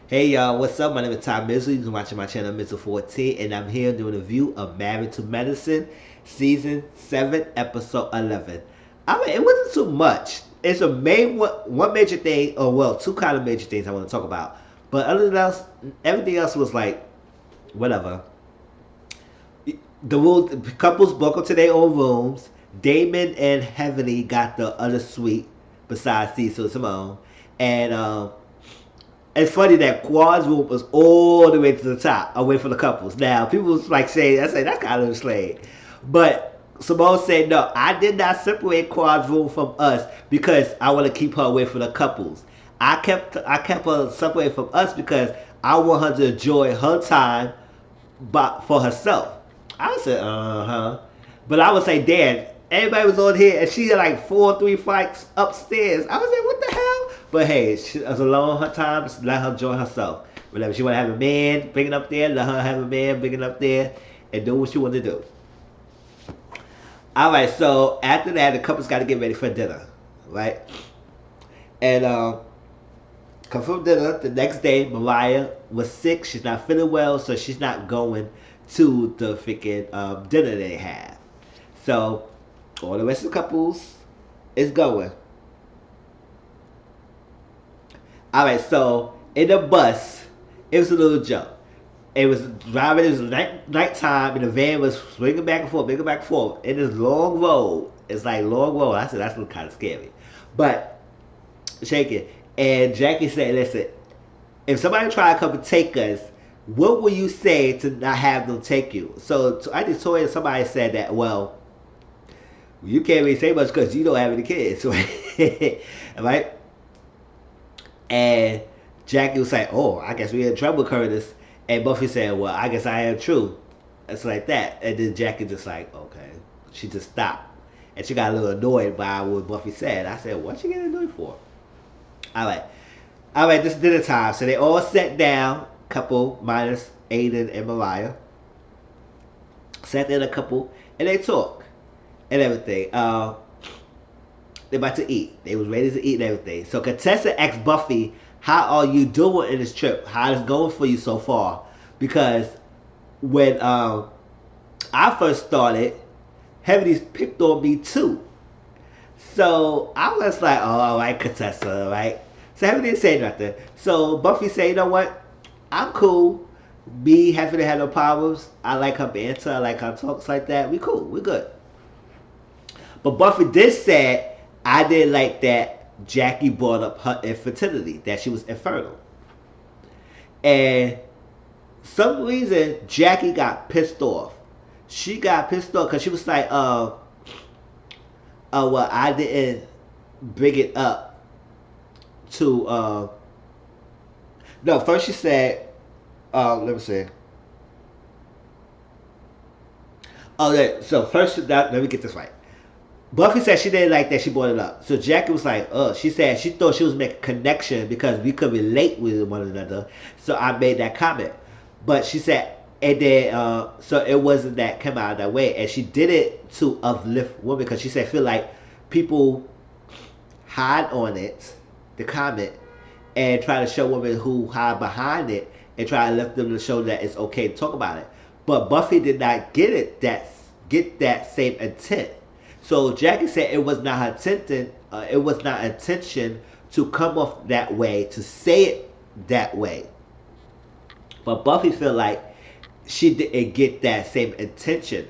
Hey y'all, what's up? My name is Tom Mizzle. You're watching my channel Mizzle 14, and I'm here doing a review of Married to Medicine, Season 7, Episode 11. I mean, it wasn't too much. It's a main one major thing, or well, two kind of major things I want to talk about. But other than else, everything else was like, whatever. The couples broke up to their own rooms. Damon and Heavenly got the other suite besides Cecil and Simone. And it's funny that Quad's room was all the way to the top, away from the couples. Now, people was like saying, I say that's kind of slave. But Simone said, no, I did not separate Quad's room from us because I want to keep her away from the couples. I kept her separated from us because I want her to enjoy her time for herself. I said, uh-huh. But I would say, Dad, everybody was on here and she had like 4 or 3 flights upstairs. I was like, what the hell? But hey, she was alone her time, just let her enjoy herself. Whenever she want to have a man, bring it up there, let her have a man, bring it up there, and do what she want to do. Alright, so after that, the couple's got to get ready for dinner, right? And come from dinner, the next day, Mariah was sick. She's not feeling well, so she's not going to the freaking dinner they have. So all the rest of the couples is going. Alright, so in the bus, it was a little joke. It was driving, it was nighttime, and the van was swinging back and forth, in this long road. It's like long road. I said, that's kind of scary. But, shake it. And Jackie said, listen, if somebody try to come and take us, what will you say to not have them take you? So I just told somebody said that, well, you can't really say much because you don't have any kids, right? And Jackie was like, oh, I guess we're in trouble, Curtis. And Buffy said, well, I guess I am too. It's like that. And then Jackie just like, okay. She just stopped. And she got a little annoyed by what Buffy said. I said, what you getting annoyed for? All right, this is dinner time. So they all sat down, couple minus Aiden and Mariah. Sat there a couple, and they talk and everything. They're about to eat. They was ready to eat and everything. So Contessa asked Buffy, how are you doing in this trip? How is it going for you so far? Because when I first started, Heavenly's picked on me too. So I was like, oh, all right, Contessa, right? So Heavenly didn't say nothing. So Buffy said, you know what? I'm cool. Me, Heavenly had no problems. I like her banter. I like her talks like that. We cool. We good. But Buffy did say, I didn't like that Jackie brought up her infertility, that she was infertile. And some reason Jackie got pissed off. She got pissed off because she was like, well, I didn't bring it up to, no, first she said, let me see. Oh, yeah, so first, let me get this right. Buffy said she didn't like that she brought it up. So Jackie was like, she said she thought she was making a connection because we could relate with one another. So I made that comment. But she said, and then, so it wasn't that came out that way. And she did it to uplift women because she said, feel like people hide on it, the comment, and try to show women who hide behind it and try to lift them to show that it's okay to talk about it. But Buffy did not get that same intent. So Jackie said it was not her intention to come off that way, to say it that way. But Buffy felt like she didn't get that same intention.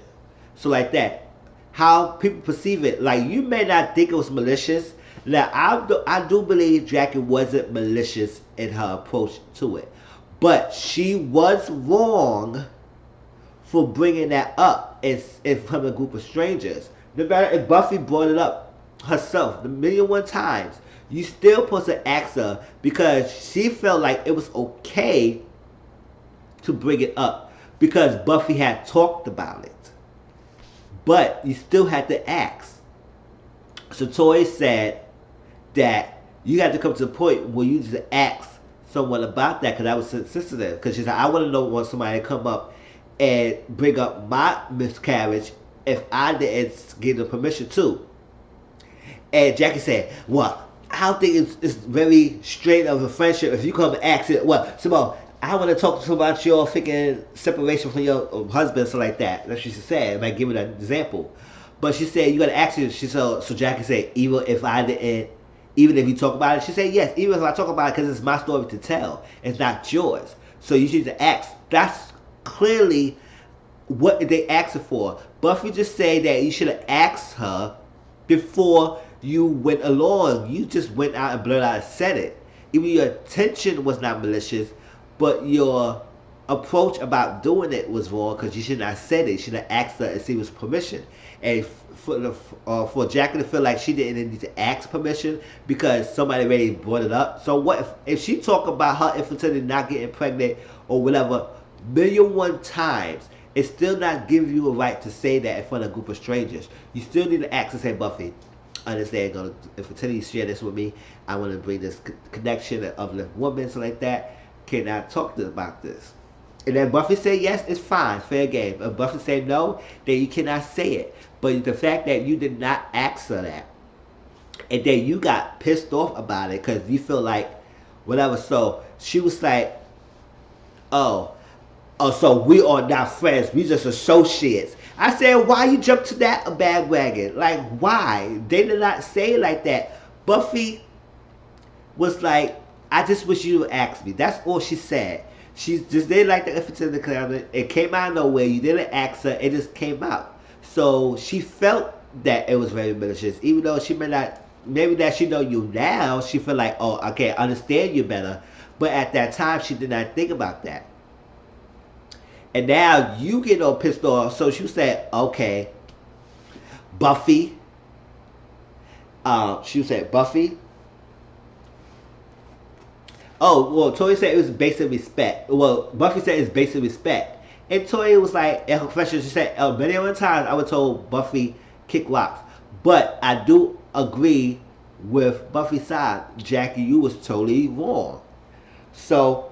So like that, how people perceive it, like you may not think it was malicious. Now I do believe Jackie wasn't malicious in her approach to it, but she was wrong for bringing that up in front of a group of strangers. No matter if Buffy brought it up herself the 1,000,001 times, you still supposed to ask her because she felt like it was okay to bring it up because Buffy had talked about it. But you still had to ask. So Tori said that you had to come to the point where you just ask someone about that because I was sensitive. Because she said, I want to know when somebody come up and bring up my miscarriage if I didn't give them permission to. And Jackie said, well, I don't think it's very straight of a friendship if you come and ask it. Well, Simone, I want to talk to you about your freaking separation from your husband, something like that. That's what she said. Like giving an example, but she said you got to ask her. She said so. Jackie said even if you talk about it, she said yes. Even if I talk about it, because it's my story to tell, it's not yours. So you need to ask. That's clearly what they asked her for. Buffy just said that you should have asked her before you went along. You just went out and blurted out and said it. Even your intention was not malicious, but your approach about doing it was wrong because you should not have said it. You should have asked her and see was permission. And for Jackie to feel like she didn't need to ask permission because somebody already brought it up. So what if she talk about her infertility, not getting pregnant or whatever, million one times, it's still not giving you a right to say that in front of a group of strangers. You still need to ask and say, Buffy, understand, infertility, share this with me. I want to bring this connection of the woman, so like that. Can I talk to them about this? And then Buffy said yes, it's fine, fair game. If Buffy said no, then you cannot say it. But the fact that you did not ask her that, and then you got pissed off about it because you feel like whatever. So she was like, oh, so we are not friends. We just associates. I said, why you jump to that bandwagon? Like, why? They did not say it like that. Buffy was like, I just wish you would ask me. That's all she said. She just didn't like the infertility climate. It came out of nowhere. You didn't ask her. It just came out. So she felt that it was very malicious. Even though she may not, maybe that she know you now, she feel like, oh, okay, I understand you better. But at that time, she did not think about that. And now you get all pissed off. So she said, okay, Buffy. She said, Buffy. Oh, well, Tori said it was basic respect. Well, Buffy said it's basic respect. And Tori was like, in her confession, she said, many other times I was told Buffy kick rocks. But I do agree with Buffy's side. Jackie, you was totally wrong. So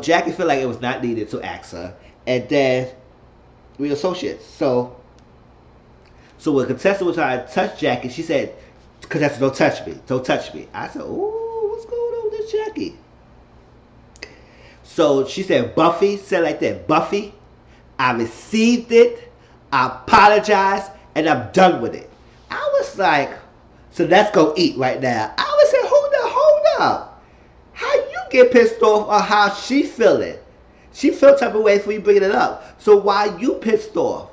Jackie felt like it was not needed to ask her. And then we associates. So when contestant was trying to touch Jackie, she said, contestant, don't touch me. Don't touch me. I said, ooh, what's going on with this Jackie? So she said, Buffy, said like that, Buffy, I received it, I apologize, and I'm done with it. I was like, so let's go eat right now. I was saying, hold up. How you get pissed off on how she feeling? She felt type of way before you bringing it up. So why you pissed off?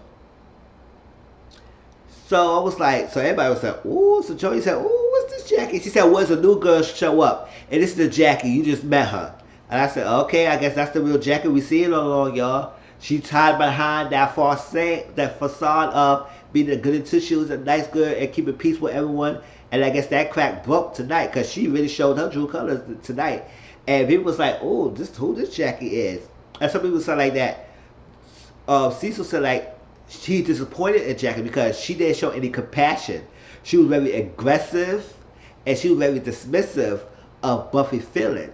So I was like, so everybody was like, ooh, so Joey said, ooh, what's this Jackie? She said, where's a new girl show up? And this is the Jackie, you just met her. And I said, okay, I guess that's the real Jackie we see it all along, y'all. She's hiding behind that facade of being a good into she was a nice girl and keeping peace with everyone. And I guess that crack broke tonight because she really showed her true colors tonight. And people was like, oh, who this Jackie is. And some people said like that. Cecil said like, she's disappointed in Jackie because she didn't show any compassion. She was very aggressive and she was very dismissive of Buffy's feelings.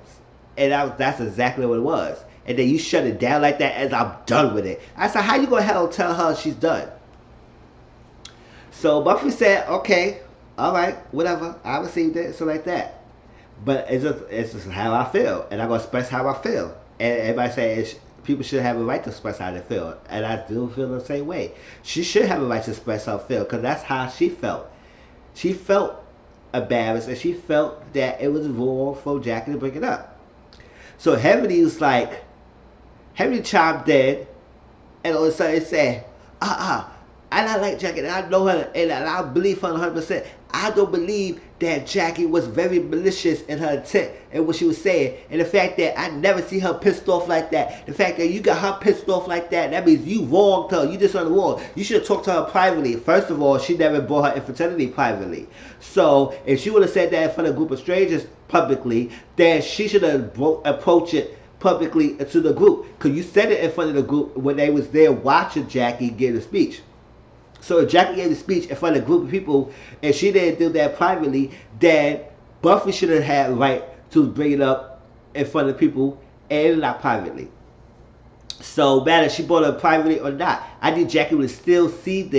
And that's exactly what it was. And then you shut it down like that as I'm done with it. I said, how you gonna tell her she's done? So Buffy said, okay, all right, whatever. I received it, so like that. But it's just how I feel. And I'm gonna express how I feel. And everybody says people should have a right to express how they feel. And I do feel the same way. She should have a right to express how she feel because that's how she felt. She felt embarrassed and she felt that it was wrong for Jackie to bring it up. So Heavenly was like, Heavenly chimed in, and all of a sudden it said, I don't like Jackie, and I know her, and I believe her 100%. I don't believe that Jackie was very malicious in her intent and what she was saying. And the fact that I never see her pissed off like that, the fact that you got her pissed off like that, that means you wronged her. You just on the wrong. You should have talked to her privately. First of all, she never brought her infertility privately. So if she would have said that in front of a group of strangers publicly, then she should have approached it publicly to the group. Because you said it in front of the group when they was there watching Jackie give the speech. So if Jackie gave a speech in front of a group of people and she didn't do that privately, then Buffy should have had the right to bring it up in front of people and not privately. So matter if she brought it up privately or not, I think Jackie would have still seen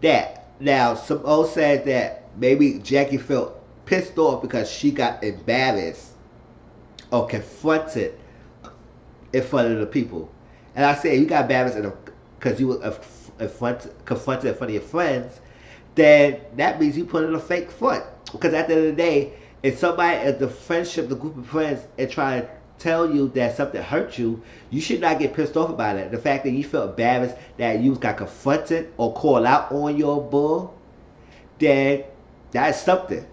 that. Now, some old said that maybe Jackie felt pissed off because she got embarrassed or confronted in front of the people. And I say you got embarrassed because you were confronted in front of your friends, then that means you put in a fake front. Because at the end of the day, if somebody at the friendship, the group of friends, and try to tell you that something hurt you, you should not get pissed off about it. The fact that you felt embarrassed that you got confronted or called out on your bull, then that's something.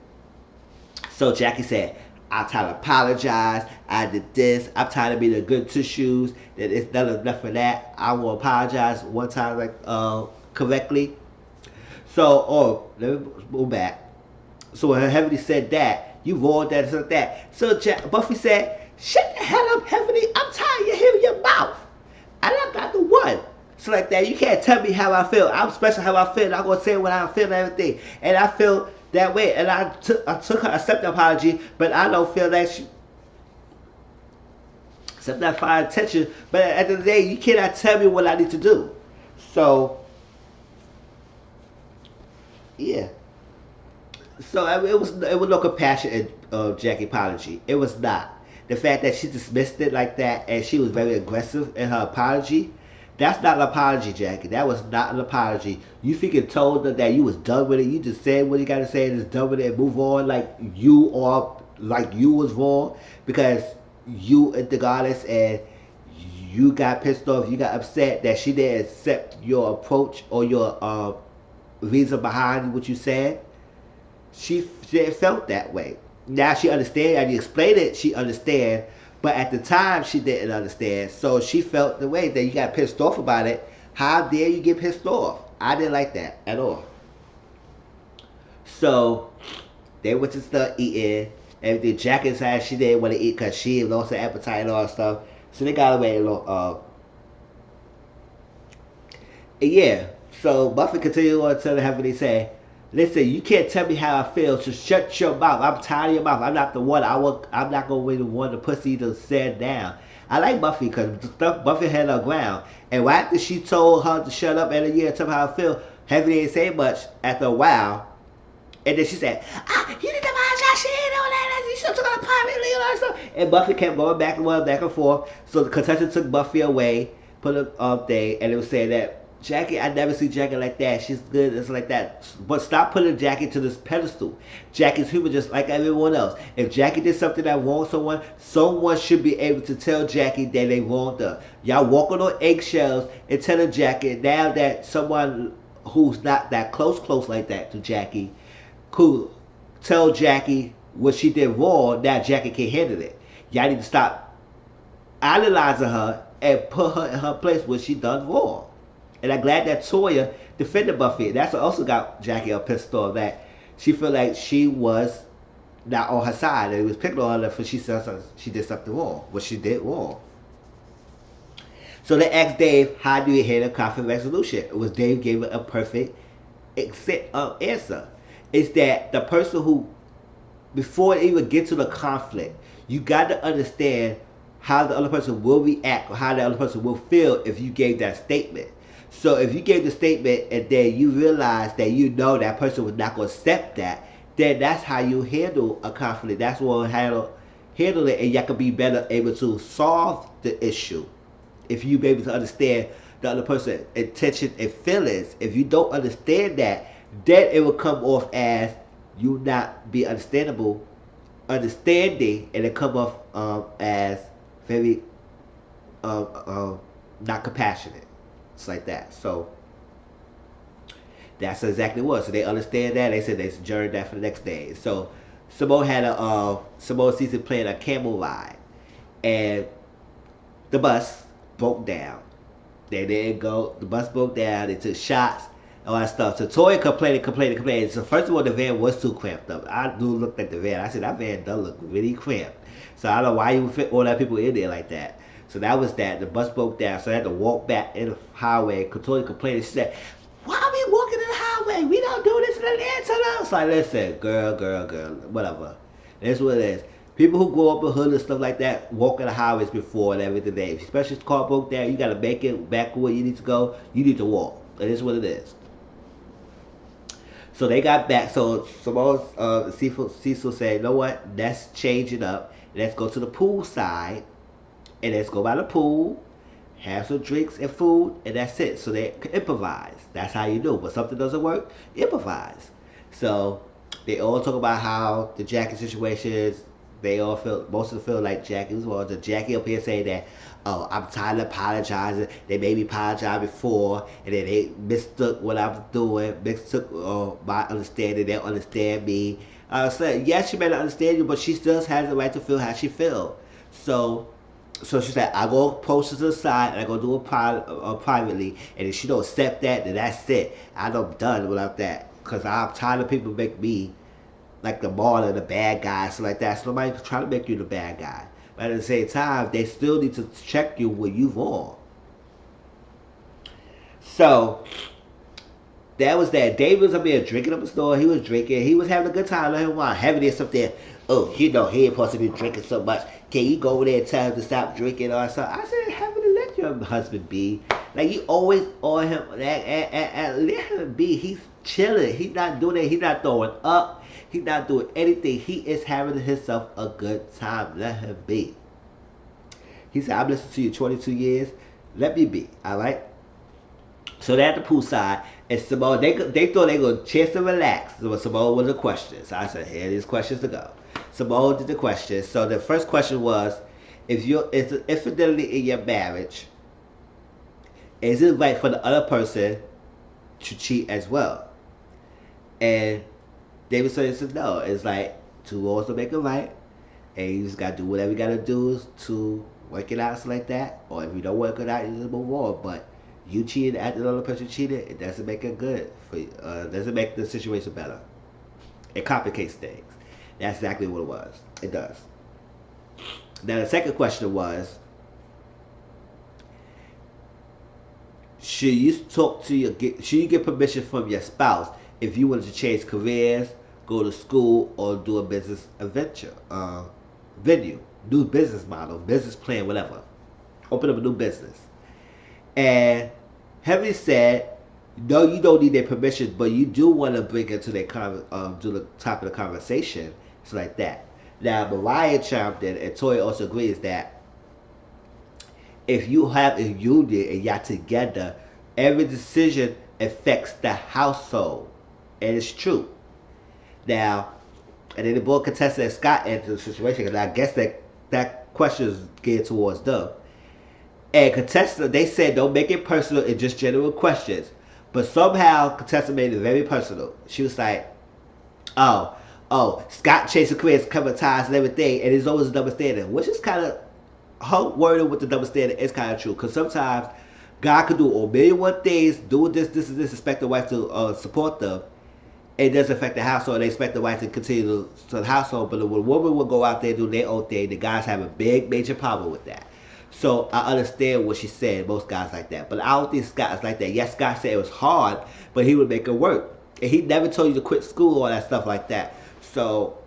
So Jackie said, I'm trying to apologize. I did this. I'm trying to be the good tissues. That it's none enough for that. I will apologize one time, like correctly. So, let me move back. So when Heavenly said that, you rolled that and said that. So Buffy said, shut the hell up, Heavenly. I'm tired of hearing your mouth. And I'm not the one. So like that, you can't tell me how I feel. I'm special how I feel. I'm going to say what I feel and everything. And I feel that way. And I took her, accept the apology, but I don't feel that she accept that fine attention. But at the end of the day, you cannot tell me what I need to do. So, yeah. So I mean, it was no compassion in Jackie's apology. It was not. The fact that she dismissed it like that and she was very aggressive in her apology, that's not an apology, Jackie. That was not an apology. You freaking told her that you was done with it. You just said what you got to say and just done with it and move on like you was wrong because you and the goddess and you got pissed off. You got upset that she didn't accept your approach or your reason behind what you said. She felt that way. Now she understands, and you explain it, she understands, but at the time she didn't understand. So she felt the way that you got pissed off about it. How dare you get pissed off? I didn't like that at all. So they went to start eating. Everything. Jack inside, she didn't want to eat because she lost her appetite and all that stuff. So they got away a little. Yeah. So Buffy continued on to have what they say. Listen, you can't tell me how I feel, so shut your mouth. I'm tired of your mouth. I'm not the one. I'm not going to be the one the pussy to sit down. I like Buffy because the stuff Buffy had on the ground. And right after she told her to shut up and tell me how I feel, Heaven didn't say much after a while. And then she said, you need to apologize. She ain't know that. You should have took her privately and all that stuff. And Buffy kept going back and forth. So the contestant took Buffy away, put her up there, and it was saying that, Jackie, I never see Jackie like that. She's good, it's like that. But stop putting Jackie to this pedestal. Jackie's human just like everyone else. If Jackie did something that wronged someone should be able to tell Jackie that they wronged her. Y'all walking on eggshells and telling Jackie now that someone who's not that close like that to Jackie could tell Jackie what she did wrong, now Jackie can't handle it. Y'all need to stop analyzing her and put her in her place where she done wrong. And I'm glad that Toya defended Buffy. That's what also got Jackie up pissed off, that she felt like she was not on her side. And it was picking on her for she did something wrong. What she did wrong. So they asked Dave, how do you handle conflict resolution? It was Dave gave it a perfect answer. It's that the person who, before they even get to the conflict, you got to understand how the other person will react or how the other person will feel if you gave that statement. So if you gave the statement and then you realize that you know that person was not going to accept that, then that's how you handle a conflict. That's what handle it, and you can be better able to solve the issue. If you be able to understand the other person's intention and feelings, if you don't understand that, then it will come off as you not be understanding, and it come off as very not compassionate. It's like that. So that's exactly what. So they understand that. They said they adjourned that for the next day. So Simone had Simone season playing a camel ride, and the bus broke down. They didn't go. The bus broke down. They took shots, all that stuff. So Toya complained. So first of all, the van was too cramped up. I do look at the van. I said that van does look really cramped. So I don't know why you would fit all that people in there like that. So that was that. The bus broke down, so I had to walk back in the highway. Toya complained. She said, why are we walking in the highway? We don't do this in Atlanta. It's like, listen, girl, whatever. That's what it is. People who grow up in hood and stuff like that walk in the highways before and everything. Especially if the car broke down, you got to make it back where you need to go. You need to walk. That is what it is. So they got back. So Simone, Cecil said, you know what? Let's change it up. Let's go to the pool side, and let's go by the pool, have some drinks and food, and that's it. So they improvise. That's how you do. When something doesn't work, improvise. So they all talk about how the Jackie situation is. They all feel, most of them feel like Jackie was wrong. The Jackie up here saying that, oh, I'm tired of apologizing. They made me apologize before, and then they mistook what I was doing, mistook my understanding. They don't understand me. So yes, she may not understand you, but she still has the right to feel how she feels. So she said, I go post it to the side and I go do it privately. And if she don't accept that, then that's it. I'm done without that. Because I'm tired of people make me like the martyr, the bad guy, stuff like that. So nobody's trying to make you the bad guy. But at the same time, they still need to check you when you've on. So that was that. David was up there drinking up the store. He was drinking. He was having a good time. Let him want having this up there. Oh, you know, he ain't supposed to be drinking so much. Can you go over there and tell him to stop drinking or something? I said, heaven to let your husband be. Like, you always on him. And let him be. He's chilling. He's not doing it. He's not throwing up. He's not doing anything. He is having himself a good time. Let him be. He said, I've listened to you 22 years. Let me be. All right? So they're at the poolside. And Simone, they thought they were going to chance to relax. So Simone was the question. So I said, here are these questions to go. Simone did the questions. So the first question was, if it's an infidelity in your marriage, is it right for the other person to cheat as well? And David said no. It's like two wrongs to make it right, and you just gotta do whatever you gotta do to work it out, something like that. Or if you don't work it out, you just move on. But you cheated after the other person cheated, it doesn't make it good for you. Doesn't make the situation better. It complicates things. That's exactly what it was. It does. Now the second question was, should you get permission from your spouse if you wanted to change careers, go to school, or do a business adventure, venue, new business model, business plan, whatever. Open up a new business. And having said, no, you don't need their permission, but you do want to bring it to their to the top of the conversation. It's like that. Now, Mariah chimed in, and Toya also agrees that if you have a union and y'all together, every decision affects the household. And it's true. Now, and then the board contested that Scott entered the situation, and I guess that question is geared towards them. And contestant, they said don't make it personal, it's just general questions. But somehow contestant made it very personal. She was like, oh, Scott chased the careers, cover ties and everything, and it's always a double standard, which is kind of, her wording with the double standard is kind of true. Because sometimes God could do a million one things, do this, expect the wife to support them. It doesn't affect the household. They expect the wife to continue to the household, but when a woman will go out there and do their own thing, the guys have a big, major problem with that. So I understand what she said, most guys like that. But I don't think Scott is like that. Yes, Scott said it was hard, but he would make it work. And he never told you to quit school or that stuff like that. So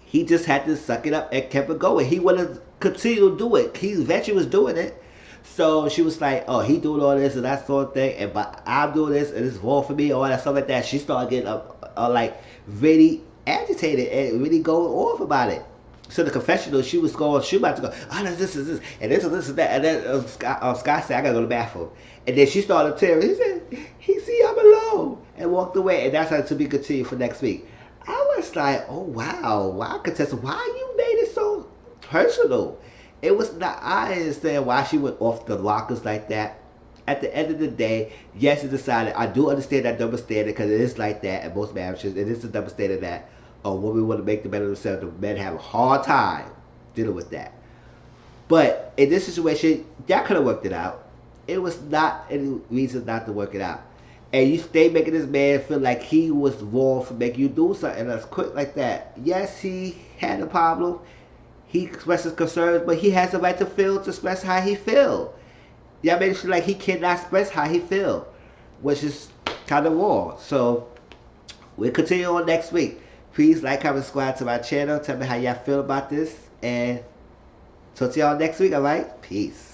he just had to suck it up and kept it going. He wanted to continue to do it. He eventually was doing it. So she was like, oh, he doing all this and that sort of thing, and but I'm doing this and it's wrong for me, all that stuff like that. She started getting like really agitated and really going off about it. So the confessional, she was about to go, oh, no, this is this, and this is this and that. And then Scott said, I gotta go to the bathroom. And then she started tearing. He said, see, I'm alone. And walked away. And that's how to be continued for next week. I was like, oh, wow, contestant, why you made it so personal? It was not, I understand why she went off the lockers like that. At the end of the day, yes, it decided, I do understand that double standard because it is like that in most marriages. It is a double standard that a woman want to make the men of themselves, the men have a hard time dealing with that. But in this situation, y'all could have worked it out. It was not any reason not to work it out. And you stay making this man feel like he was wrong for making you do something that's quick like that. Yes, he had a problem. He expressed his concerns, but he has the right to express how he feel. Y'all made it feel like he cannot express how he feel, which is kind of wrong. So we'll continue on next week. Please like, comment, subscribe to my channel. Tell me how y'all feel about this. And talk to y'all next week, alright? Peace.